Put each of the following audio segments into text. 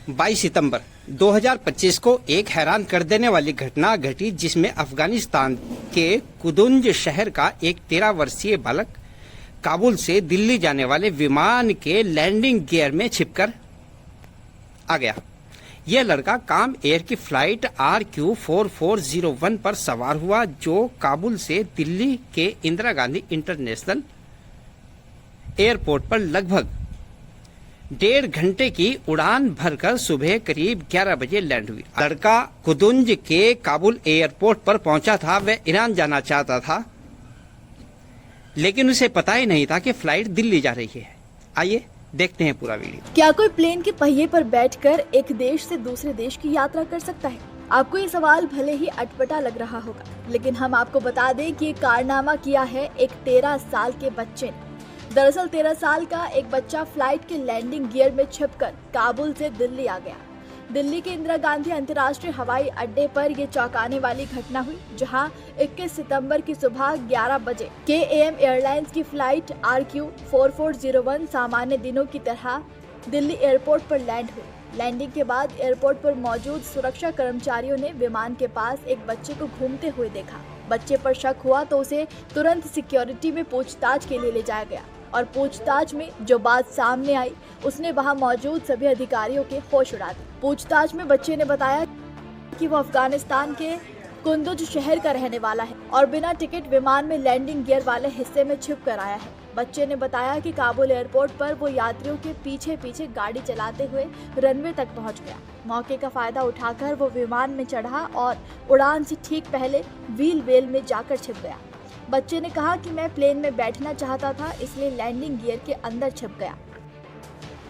22 सितंबर 2025 को एक हैरान कर देने वाली घटना घटी, जिसमें अफगानिस्तान के कुदुंज शहर का एक 13 वर्षीय बालक काबुल से दिल्ली जाने वाले विमान के लैंडिंग गियर में छिपकर आ गया। यह लड़का काम एयर की फ्लाइट RQ4401 पर सवार हुआ, जो काबुल से दिल्ली के इंदिरा गांधी इंटरनेशनल एयरपोर्ट पर लगभग 1.5 घंटे की उड़ान भरकर सुबह करीब 11 बजे लैंड हुई। लड़का कुदुंज के काबुल एयरपोर्ट पर पहुंचा था। वह ईरान जाना चाहता था, लेकिन उसे पता ही नहीं था कि फ्लाइट दिल्ली जा रही है। आइए देखते हैं पूरा वीडियो। क्या कोई प्लेन के पहिए पर बैठकर एक देश से दूसरे देश की यात्रा कर सकता है? आपको ये सवाल भले ही अटपटा लग रहा होगा, लेकिन हम आपको बता दें कि ये कारनामा किया है एक 13 साल के बच्चे ने। दरअसल 13 साल का एक बच्चा फ्लाइट के लैंडिंग गियर में छिपकर काबुल से दिल्ली आ गया। दिल्ली के इंदिरा गांधी अंतर्राष्ट्रीय हवाई अड्डे पर यह चौंकाने वाली घटना हुई, जहां 21 सितंबर की सुबह 11 बजे KAM एयरलाइंस की फ्लाइट RQ4401 सामान्य दिनों की तरह दिल्ली एयरपोर्ट पर लैंड हुई। लैंडिंग के बाद एयरपोर्ट पर मौजूद सुरक्षा कर्मचारियों ने विमान के पास एक बच्चे को घूमते हुए देखा। बच्चे पर शक हुआ तो उसे तुरंत सिक्योरिटी में पूछताछ के लिए ले जाया गया और पूछताछ में जो बात सामने आई, उसने वहां मौजूद सभी अधिकारियों के होश उड़ा दिए। पूछताछ में बच्चे ने बताया कि वो अफगानिस्तान के कुंदुज शहर का रहने वाला है और बिना टिकट विमान में लैंडिंग गियर वाले हिस्से में छिप कर आया है। बच्चे ने बताया कि काबुल एयरपोर्ट पर वो यात्रियों के पीछे पीछे गाड़ी चलाते हुए रनवे तक पहुंच गया। मौके का फायदा उठाकर वो विमान में चढ़ा और उड़ान से ठीक पहले व्हील वेल में जाकर छिप गया। बच्चे ने कहा कि मैं प्लेन में बैठना चाहता था, इसलिए लैंडिंग गियर के अंदर छिप गया।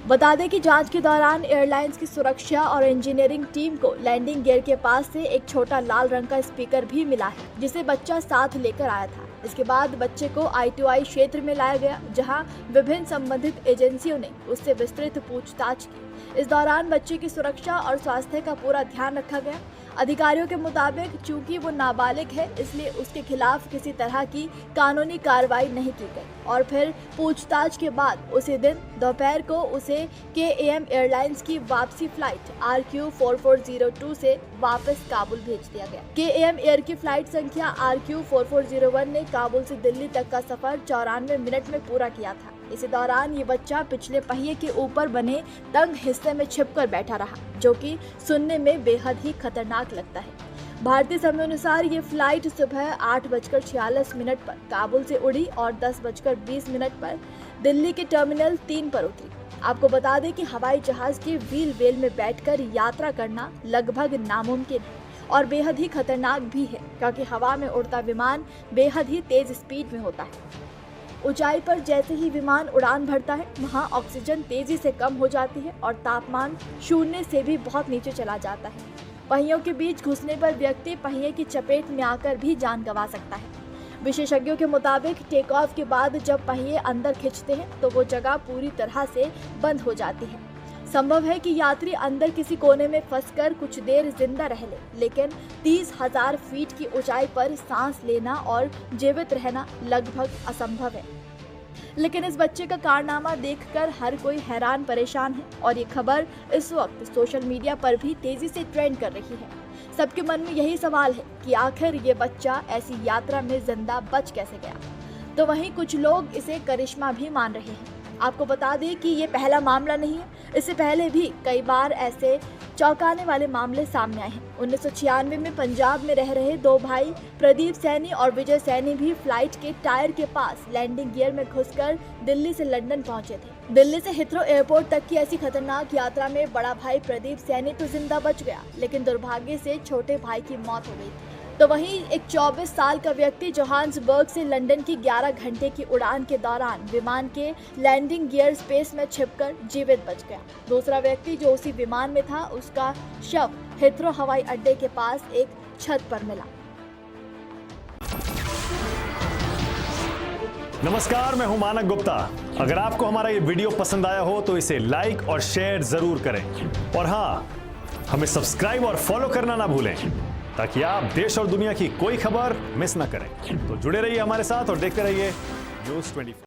बता दें कि जांच के दौरान एयरलाइंस की सुरक्षा और इंजीनियरिंग टीम को लैंडिंग गियर के पास से एक छोटा लाल रंग का स्पीकर भी मिला है, जिसे बच्चा साथ लेकर आया था। इसके बाद बच्चे को I2I क्षेत्र में लाया गया, जहां विभिन्न संबंधित एजेंसियों ने उससे विस्तृत पूछताछ की। इस दौरान बच्चे की सुरक्षा और स्वास्थ्य का पूरा ध्यान रखा गया। अधिकारियों के मुताबिक चूंकि वो नाबालिग है, इसलिए उसके खिलाफ किसी तरह की कानूनी कार्रवाई नहीं की गई और फिर पूछताछ के बाद उसी दिन दोपहर को उसे KAM एयरलाइंस की वापसी फ्लाइट RQ4402 से वापस काबुल भेज दिया गया। KAM एयर की फ्लाइट संख्या RQ4401 ने काबुल से दिल्ली तक का सफर 94 मिनट में पूरा किया था। इसी दौरान ये बच्चा पिछले पहिए के ऊपर बने तंग हिस्से में छिपकर बैठा रहा, जो कि सुनने में बेहद ही खतरनाक लगता है। भारतीय समय अनुसार ये फ्लाइट सुबह 8:46 पर काबुल से उड़ी और 10:20 पर दिल्ली के टर्मिनल 3 पर उतरी। आपको बता दें कि हवाई जहाज के व्हील वेल में बैठकर यात्रा करना लगभग नामुमकिन है और बेहद ही खतरनाक भी है, क्योंकि हवा में उड़ता विमान बेहद ही तेज स्पीड में होता है। ऊंचाई पर जैसे ही विमान उड़ान भरता है, वहां ऑक्सीजन तेजी से कम हो जाती है और तापमान 0 से भी बहुत नीचे चला जाता है। पहियों के बीच घुसने पर व्यक्ति पहिए की चपेट में आकर भी जान गंवा सकता है। विशेषज्ञों के मुताबिक टेक ऑफ के बाद जब पहिए अंदर खिंचते हैं तो वो जगह पूरी तरह से बंद हो जाती है। संभव है कि यात्री अंदर किसी कोने में फंसकर कुछ देर जिंदा रह ले, लेकिन 30,000 फीट की ऊंचाई पर सांस लेना और जीवित रहना लगभग असंभव है। लेकिन इस बच्चे का कारनामा देखकर हर कोई हैरान परेशान है और ये खबर इस वक्त सोशल मीडिया पर भी तेजी से ट्रेंड कर रही है। सबके मन में यही सवाल है कि आखिर ये बच्चा ऐसी यात्रा में जिंदा बच कैसे गया। तो वहीं कुछ लोग इसे करिश्मा भी मान रहे हैं। आपको बता दें कि ये पहला मामला नहीं है, इससे पहले भी कई बार ऐसे चौंकाने वाले मामले सामने आए हैं। 1996 में पंजाब में रह रहे 2 भाई प्रदीप सैनी और विजय सैनी भी फ्लाइट के टायर के पास लैंडिंग गियर में घुसकर दिल्ली से लंदन पहुंचे थे। दिल्ली से हिथ्रो एयरपोर्ट तक की ऐसी खतरनाक यात्रा में बड़ा भाई प्रदीप सैनी तो जिंदा बच गया, लेकिन दुर्भाग्य से छोटे भाई की मौत हो गई थी। तो वहीं एक 24 साल का व्यक्ति जोहान्सबर्ग से लंदन की 11 घंटे की उड़ान के दौरान विमान के लैंडिंग गियर स्पेस में छिपकर जीवित बच गया। दूसरा व्यक्ति जो उसी विमान में था, उसका शव हिथ्रो हवाई अड्डे के पास एक छत पर मिला। नमस्कार, मैं हूं मानक गुप्ता। अगर आपको हमारा ये वीडियो पसंद आया हो तो इसे लाइक और शेयर जरूर करें और हाँ, हमें सब्सक्राइब और फॉलो करना ना भूलें, ताकि आप देश और दुनिया की कोई खबर मिस ना करें। तो जुड़े रहिए हमारे साथ और देखते रहिए News 24।